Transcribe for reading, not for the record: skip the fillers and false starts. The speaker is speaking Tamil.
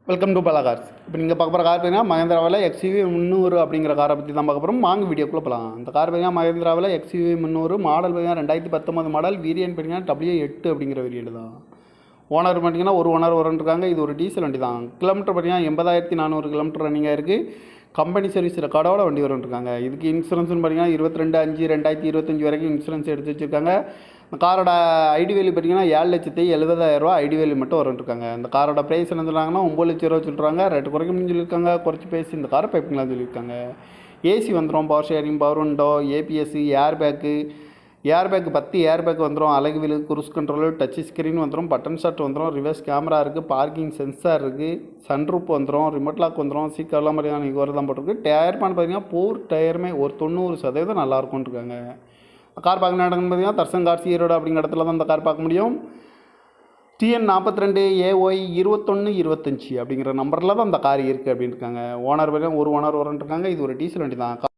வெல்கம் டு பலா கார்ஸ். இப்போ நீங்கள் பார்க்க போகிற கார் பார்த்தீங்கன்னா மஹேந்திராவில் XUV 300 அப்படிங்கிற காரை பற்றி தான் பார்க்க போகிறோம். வாங்க வீடியோக்குள்ளே போகலாம். இந்த கார் பார்த்தீங்கன்னா மஹேந்திராவில் XUV 300 மாடல் பார்த்தீங்கன்னா 2019 மாடல். வேரியன்ட் பார்த்தீங்கன்னா W8 அப்படிங்கிற வேரியன்ட் தான். ஓனர் பார்த்தீங்கன்னா ஒரு ஓனர் வரன்ட்ருக்காங்க. இது ஒரு டீசல் வண்டி தான். கிலோமீட்டர் பார்த்தீங்கன்னா 80,400 கிலோமீட்டர் ரன்னிங்காக இருக்குது. கம்பெனி சர்வீஸ் ரெக்கார்டோட வண்டி வரன்ட்ருக்காங்க. இதுக்கு இன்சூரன்ஸ்னு பார்த்தீங்கன்னா 22/5/2025 வரைக்கும் இன்சூரன்ஸ் எடுத்து வச்சுருக்காங்க. இந்த காரோட ஐடி வேல்யூ பார்த்தீங்கன்னா 7,70,000 ரூபா ஐடி வேல்யூ மட்டும் வரும்ன்ருக்காங்க. இந்த காரோட ப்ரைஸ் என்ன சொல்கிறாங்கன்னா 9 லட்ச ரூபா சொல்கிறாங்க. ரேட்டு குறைக்கணும்னு சொல்லியிருக்காங்க. குறைச்சி பேசி இந்த காரை பைப்பிங்களான்னு சொல்லியிருக்காங்க. ஏசி வந்துடும், power sharing, power window, ABS, air bag 10 air bag வந்துடும், அழகு wheel, cruise control, touch screen வந்துடும், பட்டன் ஷாட் வந்துடும், ரிவர்ஸ் கேமரா இருக்குது, பார்க்கிங் சென்சார் இருக்குது, சன்ரூப் வந்துடும், ரிமோட் லாக் வந்துடும், சீக்கெல்லாம் பார்த்தீங்கன்னா நீங்கள் தான் போட்டிருக்கு. டயர் பான் பார்த்தீங்கன்னா 4 டயருமே ஒரு 90% நல்லாயிருக்கும்னு இருக்காங்க. கார் பார்க்க நடக்குன்னு பார்த்தீங்கன்னா தர்சன் கார்ஸ் ஈரோடு அப்படிங்கிற இடத்துல தான் இந்த கார் பார்க்க முடியும். TN 42 AY 2125 அப்படிங்கிற நம்பரில் தான் இந்த கார் இருக்குது அப்படின்னு இருக்காங்க. ஓனர் பார்த்தீங்கன்னா ஒரு ஓனர் வரன்ட்ருக்காங்க. இது ஒரு டீசல் வண்டி தான்.